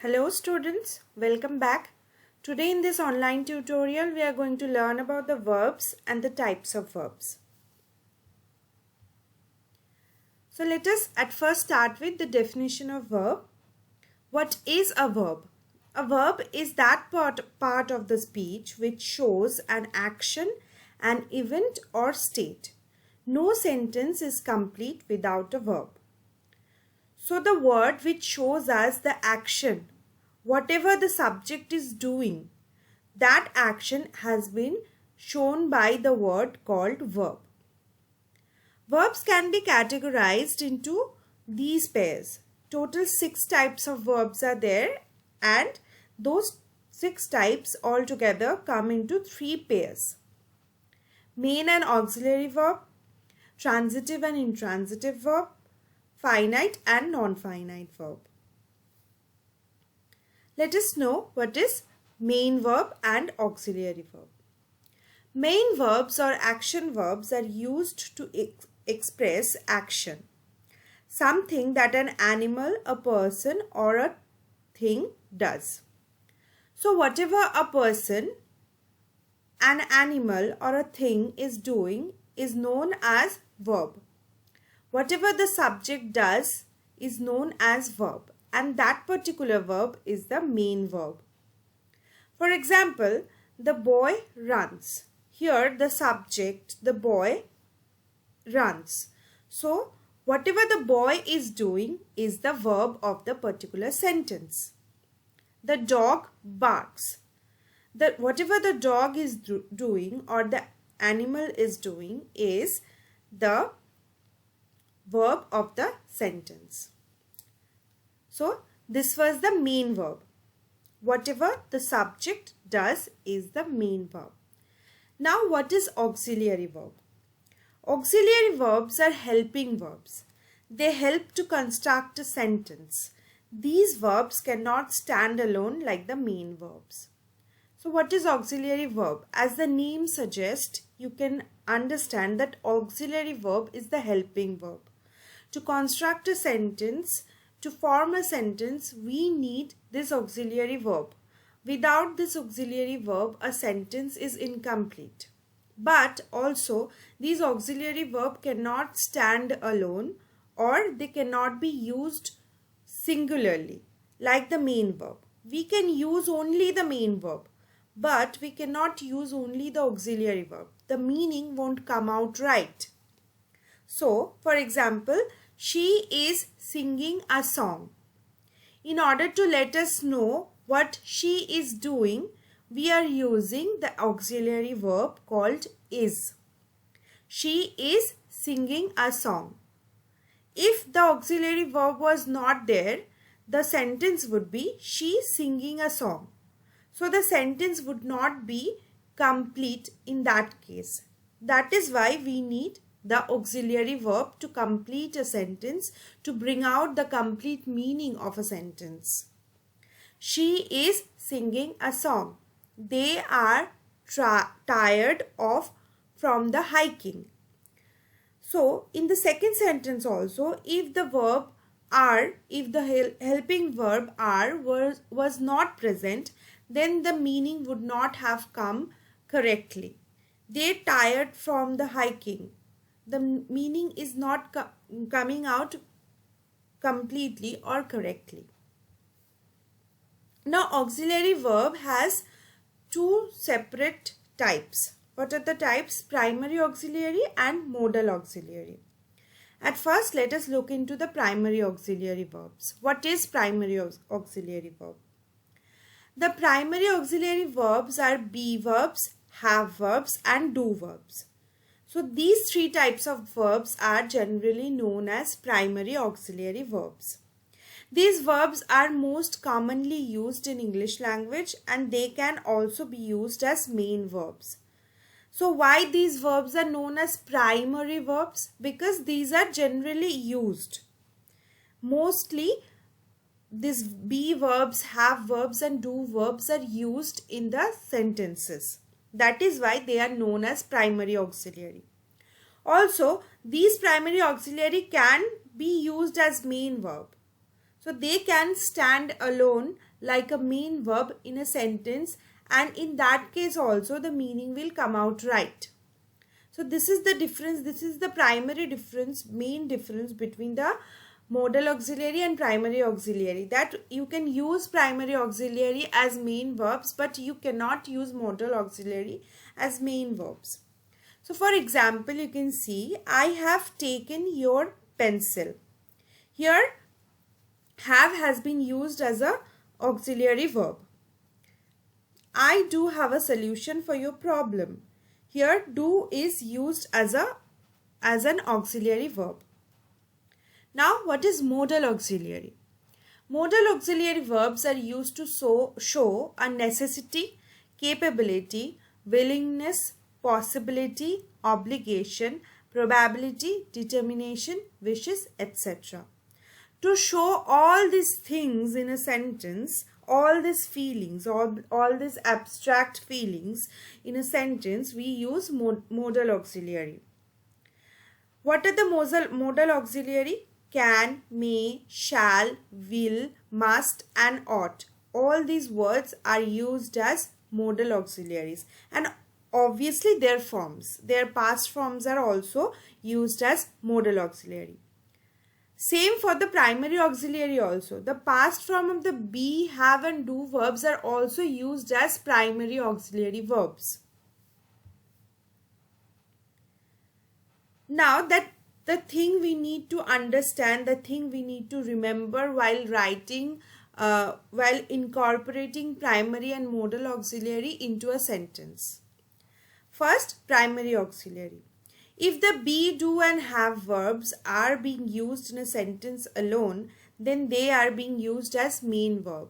Hello students, welcome back. Today in this online tutorial we are going to learn about the verbs and the types of verbs. So let us at first start with the definition of verb. What is a verb? A verb is that part of the speech which shows an action, an event or state. No sentence is complete without a verb. So the word which shows us the action, whatever the subject is doing, that action has been shown by the word called verb. Verbs can be categorized into these pairs. Total 6 types of verbs are there, and those 6 types altogether come into 3 pairs. Main and auxiliary verb, transitive and intransitive verb, finite and non-finite verb. Let us know what is main verb and auxiliary verb. Main verbs or action verbs are used to express action, something that an animal, a person or a thing does. So whatever a person, an animal or a thing is doing is known as verb. Whatever the subject does is known as verb, and that particular verb is the main verb. For example, the boy runs. Here the subject, the boy, runs. So whatever the boy is doing is the verb of the particular sentence. The dog barks. Whatever the dog is doing or the animal is doing is the verb of the sentence. So this was the main verb. Whatever the subject does is the main verb. Now what is auxiliary verb? Auxiliary verbs are helping verbs. They help to construct a sentence. These verbs cannot stand alone like the main verbs. So what is auxiliary verb? As the name suggests, you can understand that auxiliary verb is the helping verb. To construct a sentence, to form a sentence, we need this auxiliary verb. Without this auxiliary verb, a sentence is incomplete. But also, these auxiliary verb cannot stand alone, or they cannot be used singularly like the main verb. We can use only the main verb, but we cannot use only the auxiliary verb. The meaning won't come out right. So, for example, she is singing a song. In order to let us know what she is doing, we are using the auxiliary verb called is. She is singing a song. If the auxiliary verb was not there, the sentence would be she is singing a song. So the sentence would not be complete in that case. That is why we need the auxiliary verb to complete a sentence, to bring out the complete meaning of a sentence. She is singing a song. They are tired from the hiking. So in the second sentence also, if the verb are, if the helping verb are was not present, then the meaning would not have come correctly. They tired from the hiking. The meaning is not coming out completely or correctly. Now auxiliary verb has 2 separate types. What are the types? Primary auxiliary and modal auxiliary. At first, let us look into the primary auxiliary verbs. What is primary auxiliary verb? The primary auxiliary verbs are be verbs, have verbs and do verbs. So these 3 types of verbs are generally known as primary auxiliary verbs. These verbs are most commonly used in English language, and they can also be used as main verbs. So why these verbs are known as primary verbs? Because these are generally used. Mostly these be verbs, have verbs and do verbs are used in the sentences. That is why they are known as primary auxiliary. Also, these primary auxiliary can be used as main verb. So they can stand alone like a main verb in a sentence, and in that case also the meaning will come out right. So this is the difference, this is the primary difference, main difference between the modal auxiliary and primary auxiliary, that you can use primary auxiliary as main verbs but you cannot use modal auxiliary as main verbs. So for example, you can see, I have taken your pencil. Here have has been used as a auxiliary verb. I do have a solution for your problem. Here do is used as an auxiliary verb. Now what is modal auxiliary? Modal auxiliary verbs are used to show a necessity, capability, willingness, possibility, obligation, probability, determination, wishes, etc. To show all these things in a sentence, all these feelings, all these abstract feelings in a sentence, we use modal auxiliary. What are the modal auxiliary? Can, may, shall, will, must and ought. All these words are used as modal auxiliaries, and obviously their forms, their past forms are also used as modal auxiliary. Same for the primary auxiliary also. The past form of the be, have and do verbs are also used as primary auxiliary verbs. Now that the thing we need to understand, the thing we need to remember while writing, while incorporating primary and modal auxiliary into a sentence. First, primary auxiliary. If the be, do and have verbs are being used in a sentence alone, then they are being used as main verb.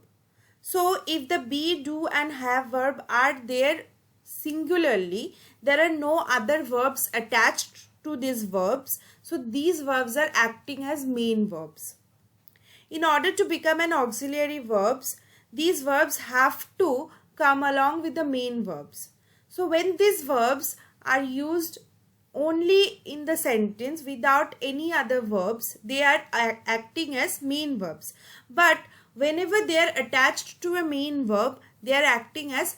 So if the be, do and have verb are there singularly, there are no other verbs attached to these verbs. So these verbs are acting as main verbs. In order to become an auxiliary verbs, these verbs have to come along with the main verbs. So when these verbs are used only in the sentence without any other verbs, they are acting as main verbs. But whenever they are attached to a main verb, they are acting as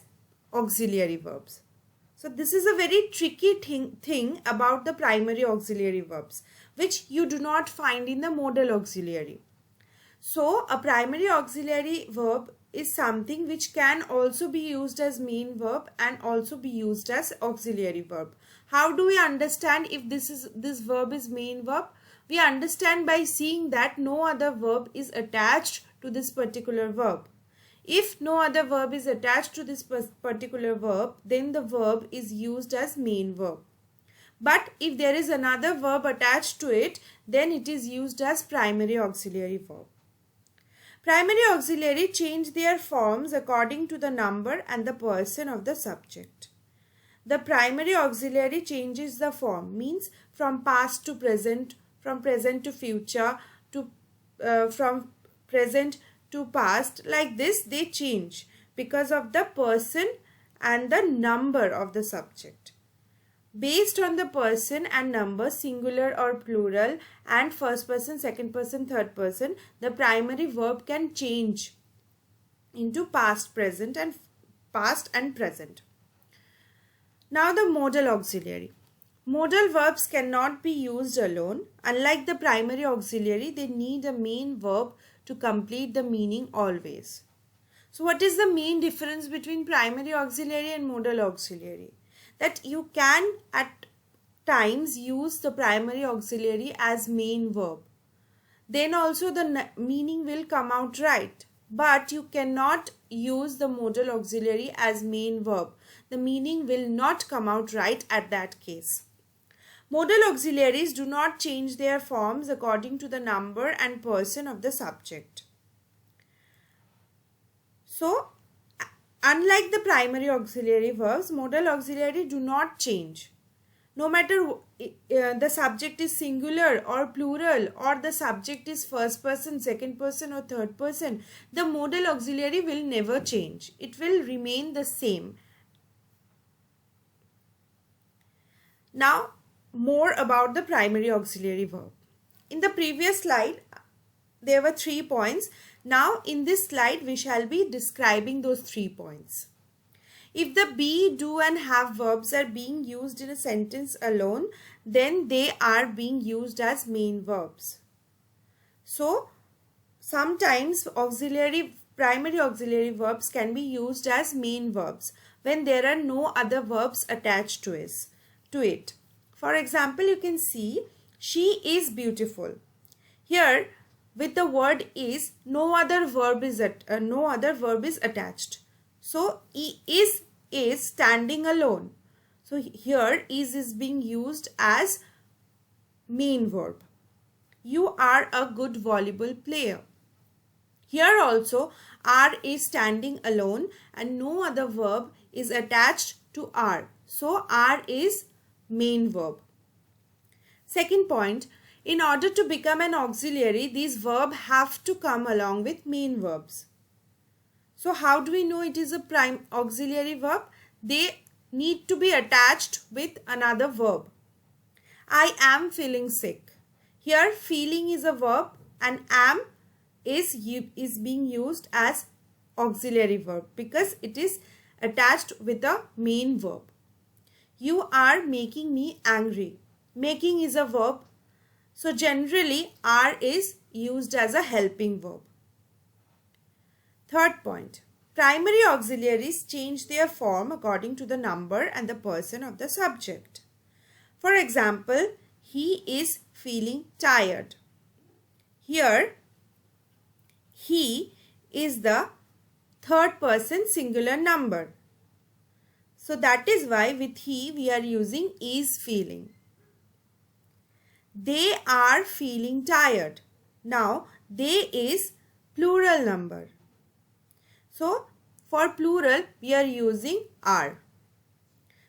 auxiliary verbs. So this is a very tricky thing about the primary auxiliary verbs, which you do not find in the modal auxiliary. So a primary auxiliary verb is something which can also be used as main verb and also be used as auxiliary verb. How do we understand if this verb is main verb? We understand by seeing that no other verb is attached to this particular verb. If no other verb is attached to this particular verb, then the verb is used as main verb. But if there is another verb attached to it, then it is used as primary auxiliary verb. Primary auxiliary change their forms according to the number and the person of the subject. The primary auxiliary changes the form, means from past to present, from present to future, from present to past. Like this they change because of the person and the number of the subject. Based on the person and number, singular or plural, and first person, second person, third person, the primary verb can change into past, present and present. Now the modal auxiliary. Modal verbs cannot be used alone. Unlike the primary auxiliary, they need a main verb to complete the meaning always. So what is the main difference between primary auxiliary and modal auxiliary? That you can at times use the primary auxiliary as main verb. Then also the meaning will come out right. But you cannot use the modal auxiliary as main verb. The meaning will not come out right at that case. Modal auxiliaries do not change their forms according to the number and person of the subject. So, unlike the primary auxiliary verbs, modal auxiliary do not change. No matter the subject is singular or plural, or the subject is first person, second person or third person, the modal auxiliary will never change. It will remain the same. Now, more about the primary auxiliary verb. In the previous slide, there were 3 points. Now in this slide we shall be describing those 3 points. If the be, do and have verbs are being used in a sentence alone, then they are being used as main verbs. So sometimes primary auxiliary verbs can be used as main verbs when there are no other verbs attached to it. For example, you can see she is beautiful. Here with the word is, no other verb is attached. So is standing alone. So here is being used as main verb. You are a good volleyball player. Here also are is standing alone and no other verb is attached to are. So are is main verb. Second point, in order to become an auxiliary, these verbs have to come along with main verbs. So how do we know it is a prime auxiliary verb? They need to be attached with another verb. I am feeling sick. Here feeling is a verb and am is being used as auxiliary verb because it is attached with a main verb. You are making me angry. Making is a verb. So generally are is used as a helping verb. Third point, primary auxiliaries change their form according to the number and the person of the subject. For example, he is feeling tired. Here, he is the third person singular number. So that is why with he we are using is feeling. They are feeling tired. Now, they is plural number. So, for plural, we are using are.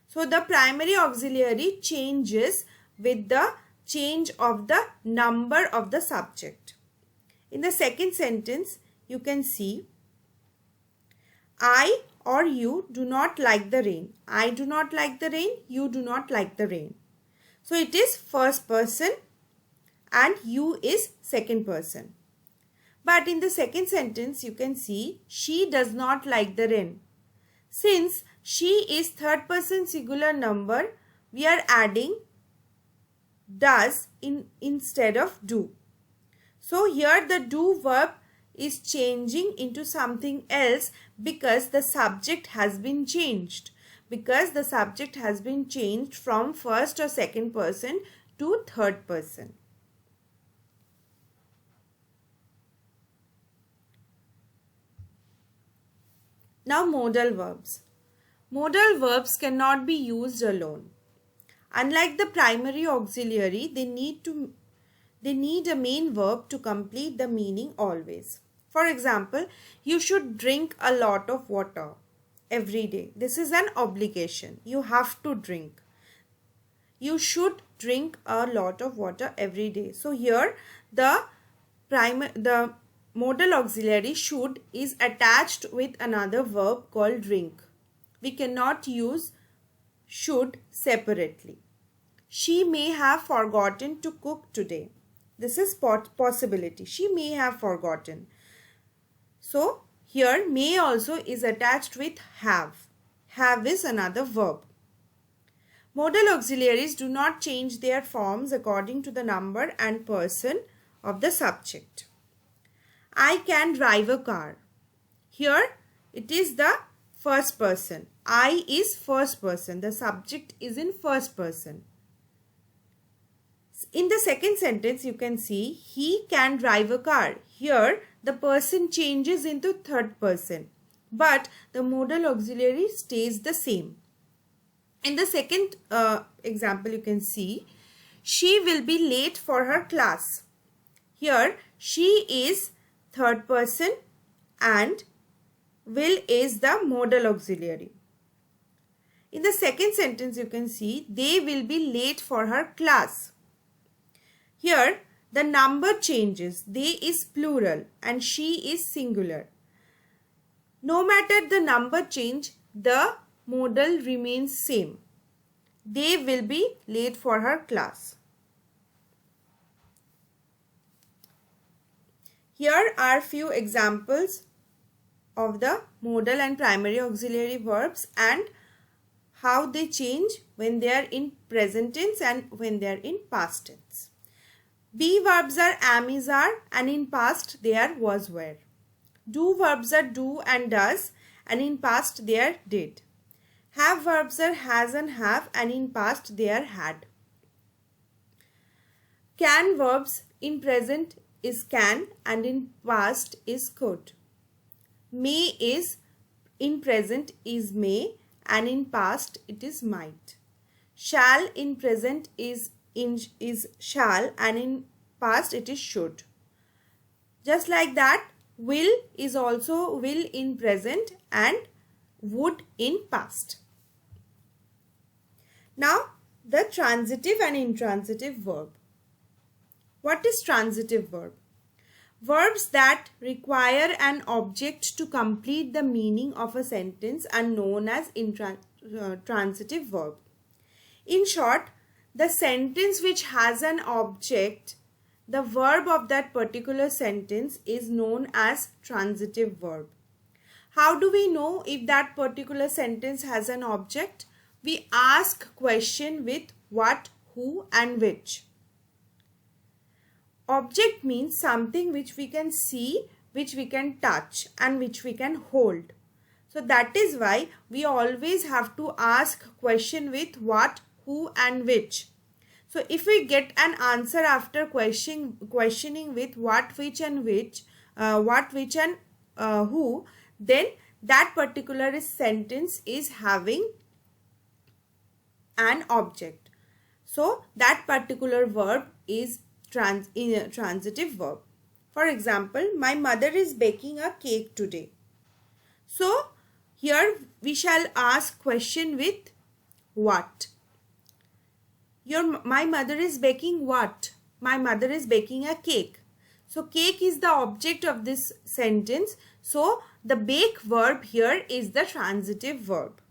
So, the primary auxiliary changes with the change of the number of the subject. In the second sentence, you can see, I or you do not like the rain. I do not like the rain. You do not like the rain. So, it is first person and you is second person. But in the second sentence, you can see she does not like the rain. Since she is third person singular number, we are adding does instead of do. So here the do verb is changing into something else because the subject has been changed. Because the subject has been changed from first or second person to third person. Now modal verbs. Modal verbs cannot be used alone. Unlike the primary auxiliary, they need a main verb to complete the meaning always. For example, you should drink a lot of water every day. This is an obligation. You have to drink. You should drink a lot of water every day. So here the modal auxiliary should is attached with another verb called drink. We cannot use should separately. She may have forgotten to cook today. This is possibility. She may have forgotten. So here may also is attached with have. Have is another verb. Modal auxiliaries do not change their forms according to the number and person of the subject. I can drive a car. Here it is the first person. I is first person. The subject is in first person. In the second sentence, you can see he can drive a car. Here the person changes into third person, but the modal auxiliary stays the same. In the second example, you can see she will be late for her class. Here she is third person and will is the modal auxiliary. In the second sentence, you can see they will be late for her class. Here the number changes. They is plural and she is singular. No matter the number change, the modal remains same. They will be late for her class. Here are few examples of the modal and primary auxiliary verbs and how they change when they are in present tense and when they are in past tense. Be verbs are am, is, are, and in past they are was, were. Do verbs are do and does, and in past they are did. Have verbs are has and have, and in past they are had. Can verbs in present is can and in past is could. May is in present is may and in past it is might. Shall in present is shall and in past it is should. Just like that, will is also will in present and would in past. Now the transitive and intransitive verb. What is transitive verb? Verbs that require an object to complete the meaning of a sentence are known as transitive verb. In short, the sentence which has an object, the verb of that particular sentence is known as transitive verb. How do we know if that particular sentence has an object? We ask question with what, who, and which. Object means something which we can see, which we can touch, and which we can hold. So that is why we always have to ask question with what, who, and which. So if we get an answer after questioning with what, which, and which, who, then that particular sentence is having an object. So that particular verb is transitive verb. For example, my mother is baking a cake today. So here we shall ask question with what. My mother is baking what? My mother is baking a cake. So cake is the object of this sentence. So the bake verb here is the transitive verb.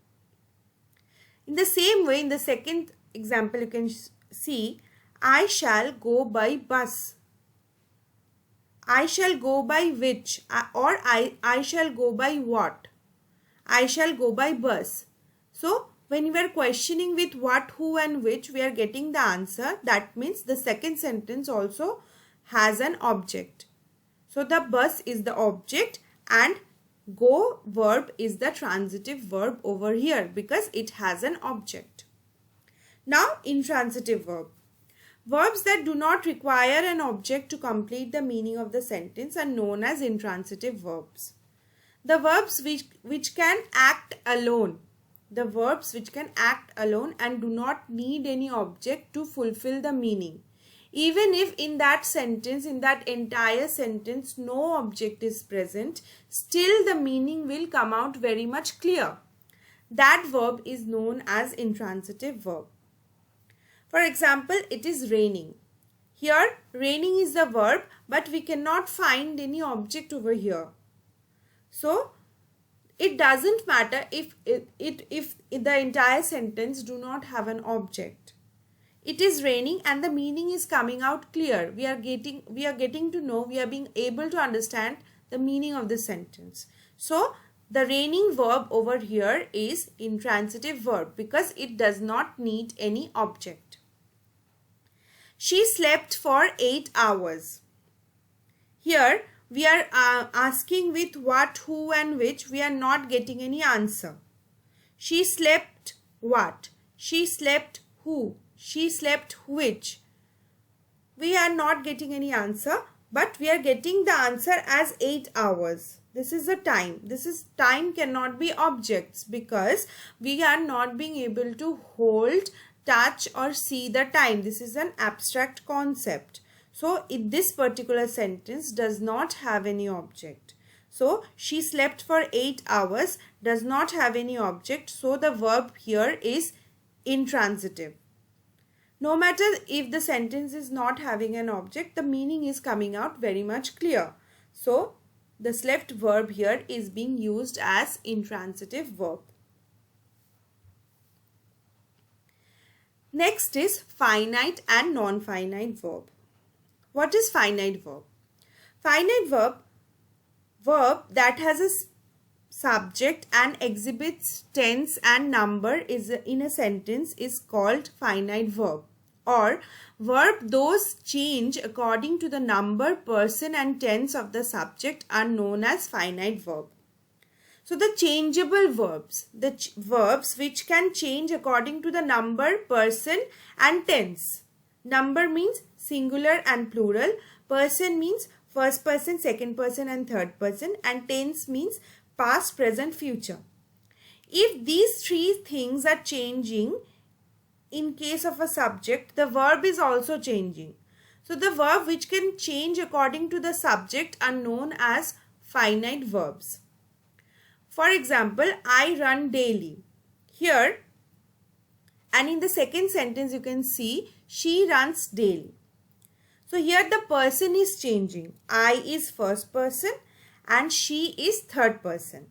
In the same way, in the second example, you can see I shall go by bus. I shall go by which, or I shall go by what? I shall go by bus. So when we are questioning with what, who, and which, we are getting the answer. That means the second sentence also has an object. So the bus is the object and go verb is the transitive verb over here because it has an object. Now intransitive verb. Verbs that do not require an object to complete the meaning of the sentence are known as intransitive verbs. The verbs which can act alone. The verbs which can act alone and do not need any object to fulfill the meaning. Even if in that sentence, in that entire sentence, no object is present, still the meaning will come out very much clear. That verb is known as intransitive verb. For example, it is raining. Here, raining is the verb, but we cannot find any object over here. So, it doesn't matter if the entire sentence do not have an object. It is raining and the meaning is coming out clear. We are getting to know, we are being able to understand the meaning of the sentence. So, the raining verb over here is intransitive verb because it does not need any object. She slept for 8 hours. Here we are asking with what, who, and which. We are not getting any answer. She slept what? She slept who? She slept which? We are not getting any answer, but we are getting the answer as 8 hours. This is the time. Time cannot be objects because we are not being able to hold, touch, or see the time. This is an abstract concept. So this particular sentence does not have any object. So she slept for 8 hours does not have any object. So the verb here is intransitive. No matter if the sentence is not having an object, the meaning is coming out very much clear. So the slept verb here is being used as intransitive verb. Next is finite and non-finite verb. What is finite verb? Finite verb that has a subject and exhibits tense and number is in a sentence is called finite verb. Or verb those change according to the number, person and tense of the subject are known as finite verb. So the changeable verbs, verbs which can change according to the number, person and tense. Number means singular and plural, person means first person, second person and third person, and tense means past, present, future. If these three things are changing in case of a subject, the verb is also changing. So the verb which can change according to the subject are known as finite verbs. For example, I run daily. Here, and in the second sentence you can see she runs daily. So here the person is changing. I is first person and she is third person.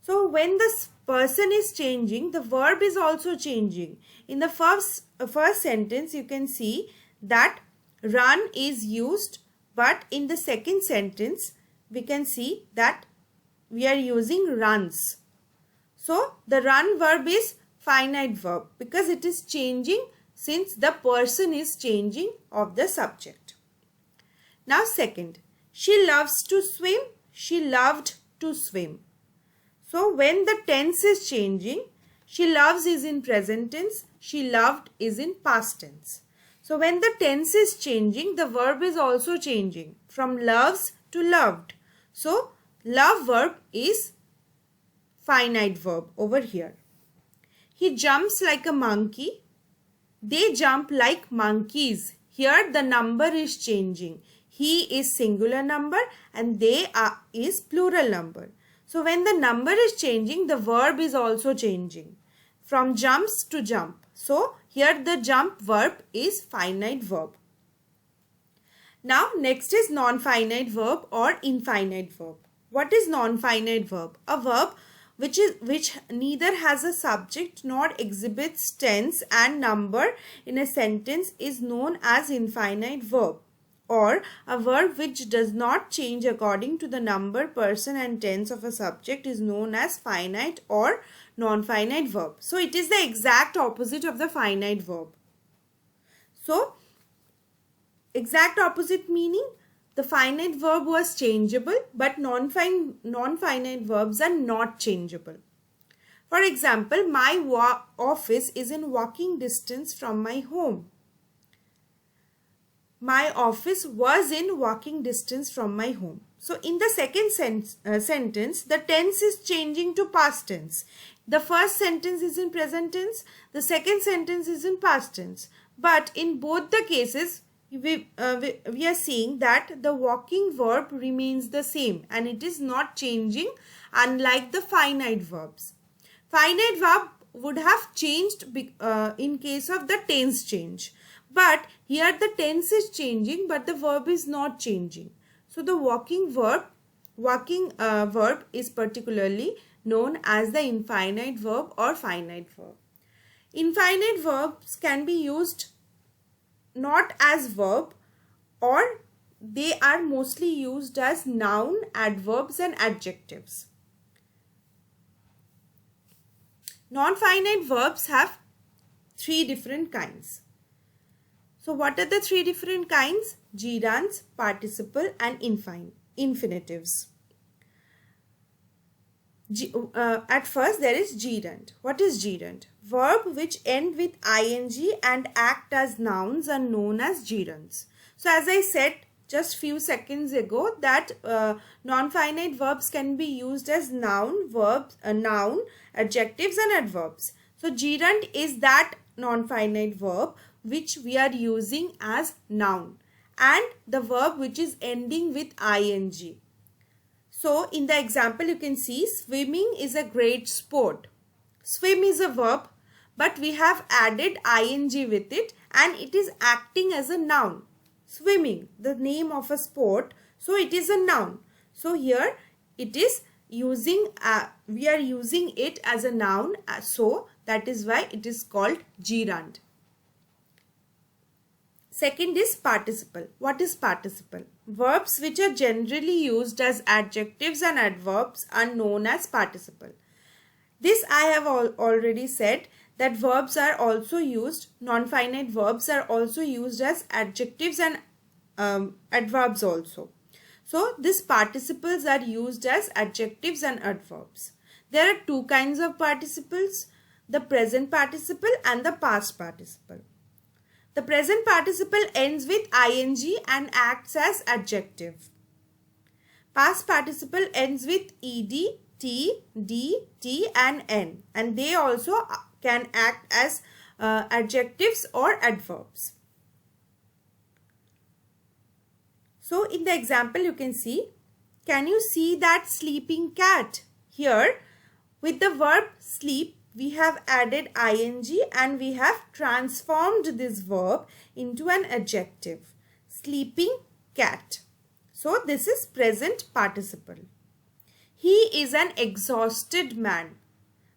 So when the person is changing, the verb is also changing. In the first sentence you can see that run is used, but in the second sentence we can see that we are using runs. So the run verb is finite verb because it is changing since the person is changing of the subject. Now second, she loves to swim, she loved to swim. So when the tense is changing, she loves is in present tense, she loved is in past tense. So when the tense is changing, the verb is also changing from loves to loved. So love verb is finite verb over here. He jumps like a monkey. They jump like monkeys. Here the number is changing. He is singular number and they is plural number. So when the number is changing, the verb is also changing from jumps to jump. So here the jump verb is finite verb. Now next is non-finite verb or infinite verb. What is non-finite verb? A verb which neither has a subject nor exhibits tense and number in a sentence is known as infinite verb. Or a verb which does not change according to the number, person and tense of a subject is known as finite or non-finite verb. So it is the exact opposite of the finite verb. So exact opposite meaning, the finite verb was changeable but non-finite verbs are not changeable. For example, my office is in walking distance from my home. My office was in walking distance from my home. So in the second sentence, the tense is changing to past tense. The first sentence is in present tense. The second sentence is in past tense. But in both the cases, we are seeing that the walking verb remains the same and it is not changing, unlike the finite verbs. Finite verb would have changed in case of the tense change. But here the tense is changing but the verb is not changing. So the walking verb is particularly known as the infinite verb or finite verb. Infinite verbs can be used not as verb, or they are mostly used as noun, adverbs and adjectives. Non-finite verbs have three different kinds. So what are the three different kinds? Gerunds, participle and infinitives. At first there is gerund. What is gerund? Verb which end with ing and act as nouns are known as gerunds. So as I said just few seconds ago that non-finite verbs can be used as noun, adjectives and adverbs. So gerund is that non-finite verb which we are using as noun and the verb which is ending with ing. So in the example you can see swimming is a great sport. Swim is a verb but we have added ing with it and it is acting as a noun. Swimming, the name of a sport, so it is a noun. So here it is using, we are using it as a noun, so that is why it is called gerund. Second is participle. What is participle? Verbs which are generally used as adjectives and adverbs are known as participle. This I have already said that verbs are also used, non-finite verbs are also used as adjectives and adverbs also. So these participles are used as adjectives and adverbs. There are two kinds of participles, the present participle and the past participle. The present participle ends with ing and acts as adjective. Past participle ends with ed, t, d, t and n, and they also can act as adjectives or adverbs. So in the example you can see, can you see that sleeping cat? Here with the verb sleep we have added ing and we have transformed this verb into an adjective, sleeping cat. So this is present participle. He is an exhausted man.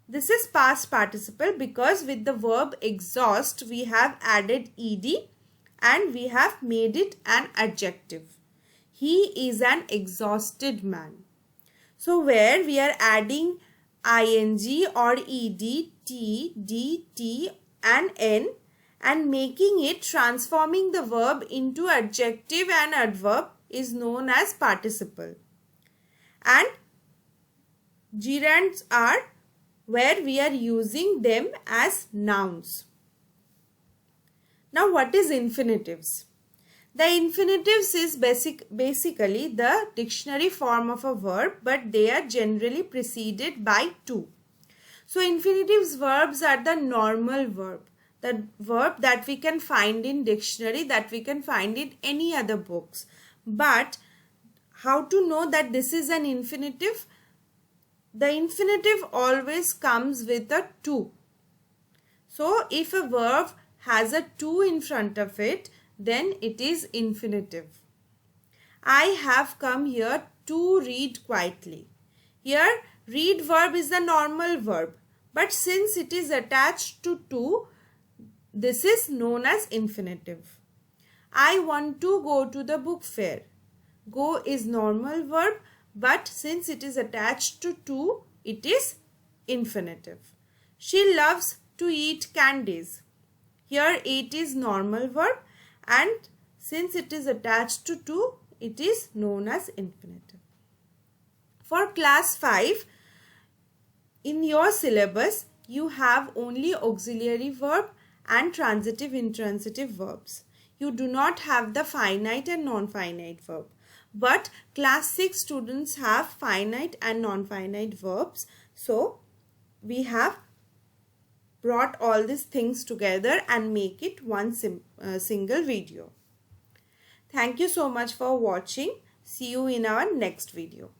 This is past participle because with the verb exhaust we have added ed and we have made it an adjective. He is an exhausted man. So where we are adding ing or ed, t, d, t and n and making it, transforming the verb into adjective and adverb is known as participle. And gerunds are where we are using them as nouns. Now what is infinitives? The infinitives is basically the dictionary form of a verb, but they are generally preceded by to. So infinitives verbs are the normal verb, the verb that we can find in dictionary, that we can find in any other books. But how to know that this is an infinitive? The infinitive always comes with a to. So if a verb has a to in front of it, then it is infinitive. I have come here to read quietly. Here read verb is the normal verb, but since it is attached to, this is known as infinitive. I want to go to the book fair. Go is normal verb, but since it is attached to, it is infinitive. She loves to eat candies. Here it is normal verb, and since it is attached to, it is known as infinitive. For class 5, in your syllabus, you have only auxiliary verb and transitive intransitive verbs. You do not have the finite and non-finite verb. But class 6 students have finite and non-finite verbs. So we have brought all these things together and make it one single video. Thank you so much for watching. See you in our next video.